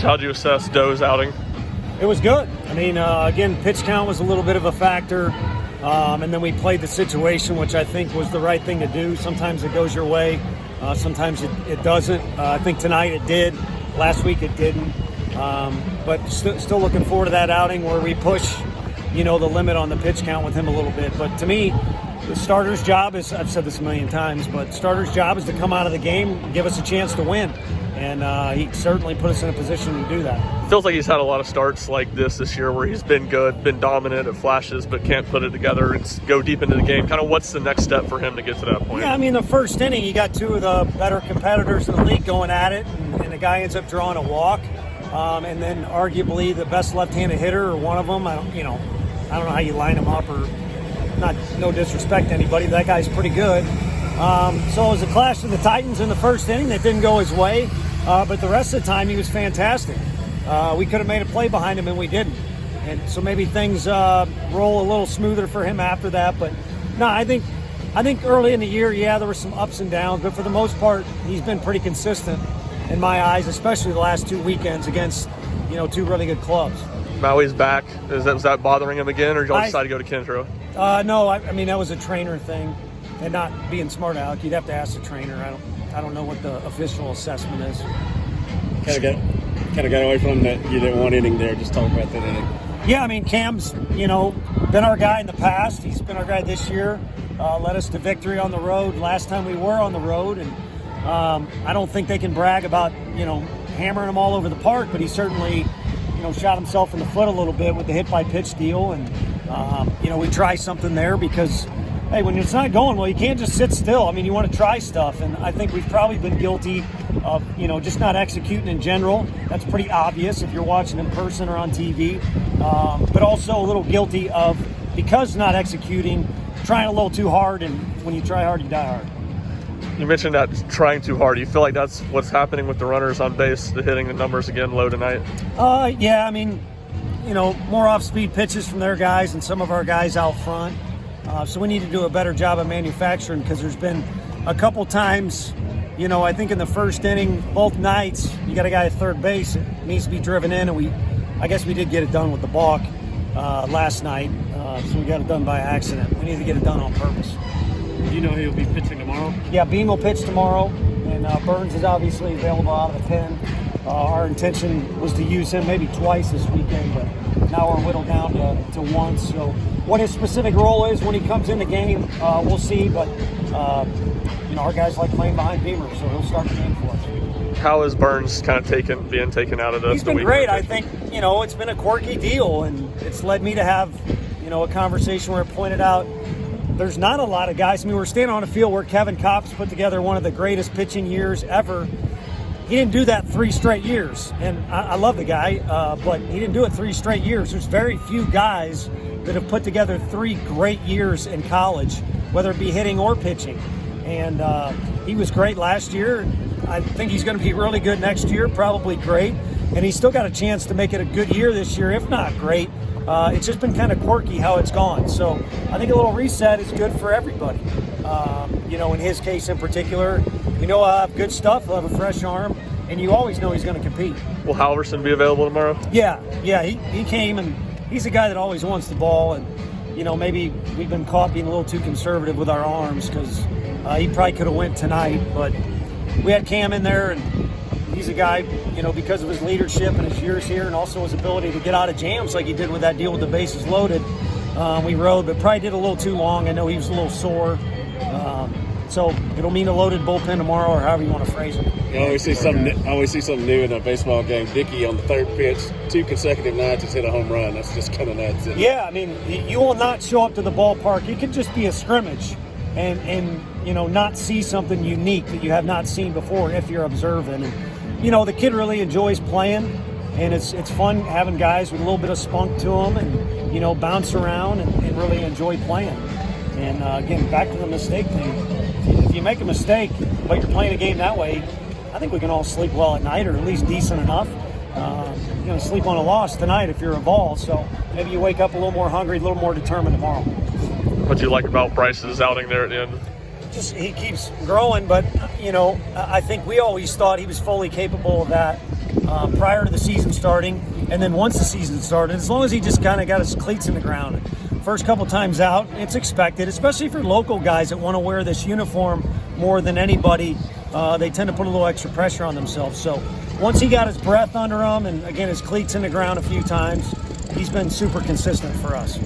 How'd you assess Doe's outing? It was good. I mean, again, pitch count was a little bit of a factor. And then we played the situation, which I think was the right thing to do. Sometimes it goes your way. Sometimes it doesn't. I think tonight it did. Last week it didn't. But still looking forward to that outing where we push, the limit on the pitch count with him a little bit. But to me, the starter's job is, I've said this a million times, but starter's job is to come out of the game and give us a chance to win. And he certainly put us in a position to do that. Feels like he's had a lot of starts like this year where he's been good, been dominant at flashes, but can't put it together and go deep into the game. Kind of what's the next step for him to get to that point? Yeah, I mean, the first inning, you got two of the better competitors in the league going at it, and the guy ends up drawing a walk. And then arguably the best left-handed hitter, or one of them, I don't know how you line them up, or no disrespect to anybody, that guy's pretty good. So it was a clash of the Titans in the first inning that didn't go his way, but the rest of the time he was fantastic. We could have made a play behind him and we didn't. And so maybe things roll a little smoother for him after that. But no, I think early in the year, there were some ups and downs, but for the most part, he's been pretty consistent in my eyes, especially the last two weekends against, two really good clubs. Maui's back. Was that bothering him again, or did y'all decide to go to Kendra? No, I mean, that was a trainer thing, and not being smart aleck. You'd have to ask the trainer. I don't know what the official assessment is. Kind of got away from that. You didn't want inning there. Just talk about that inning. Yeah, I mean, Cam's, been our guy in the past. He's been our guy this year. Led us to victory on the road last time we were on the road, and I don't think they can brag about, hammering him all over the park, but he certainly, shot himself in the foot a little bit with the hit by pitch deal, and we try something there because, hey, when it's not going well, you can't just sit still. I mean, you want to try stuff, and I think we've probably been guilty of, just not executing in general. That's pretty obvious if you're watching in person or on TV, but also a little guilty of, because not executing, trying a little too hard, and when you try hard, you die hard. You mentioned that trying too hard. Do you feel like that's what's happening with the runners on base, the hitting the numbers again low tonight? Yeah, I mean, more off-speed pitches from their guys and some of our guys out front. So we need to do a better job of manufacturing, because there's been a couple times, I think in the first inning, both nights, you got a guy at third base that needs to be driven in, and I guess we did get it done with the balk last night, so we got it done by accident. We need to get it done on purpose. Do you know he'll be pitching tomorrow? Yeah, Beam will pitch tomorrow, and Burns is obviously available out of the pen. Our intention was to use him maybe twice this weekend, but now we're whittled down to once. So what his specific role is when he comes in the game, we'll see. But our guys like playing behind Beamer, so he'll start the game for us. How is Burns kind of being taken out of this? He's been great. I think it's been a quirky deal, and it's led me to have a conversation where it pointed out there's not a lot of guys. I mean, we're standing on a field where Kevin Kopps put together one of the greatest pitching years ever. He didn't do that 3 straight years, and I love the guy, but he didn't do it 3 straight years. There's very few guys that have put together 3 great years in college, whether it be hitting or pitching. And he was great last year. I think he's going to be really good next year, probably great. And he's still got a chance to make it a good year this year, if not great. It's just been kind of quirky how it's gone. So I think a little reset is good for everybody. In his case in particular, he'll have good stuff, he'll have a fresh arm, and you always know he's going to compete. Will Halverson be available tomorrow? Yeah, he came, and he's a guy that always wants the ball, and maybe we've been caught being a little too conservative with our arms, because he probably could have went tonight, but we had Cam in there, and he's a guy, because of his leadership and his years here, and also his ability to get out of jams like he did with that deal with the bases loaded. We rode, but probably did a little too long. I know he was a little sore. So it'll mean a loaded bullpen tomorrow, or however you want to phrase it. I always see something new in a baseball game. Dickey on the third pitch, 2 consecutive nights has hit a home run. That's just kind of nuts. Yeah, I mean, you will not show up to the ballpark. It could just be a scrimmage, and not see something unique that you have not seen before if you're observing. And the kid really enjoys playing, and it's fun having guys with a little bit of spunk to them, and bounce around and really enjoy playing. And again, back to the mistake thing. If you make a mistake, but you're playing a game that way, I think we can all sleep well at night, or at least decent enough. You're going to sleep on a loss tonight if you're a Vols, so maybe you wake up a little more hungry, a little more determined tomorrow. What do you like about Bryce's outing there at the end? Just he keeps growing, but I think we always thought he was fully capable of that prior to the season starting, and then once the season started, as long as he just kind of got his cleats in the ground. First couple times out, it's expected, especially for local guys that want to wear this uniform more than anybody. They tend to put a little extra pressure on themselves. So once he got his breath under him and, again, his cleats in the ground a few times, he's been super consistent for us.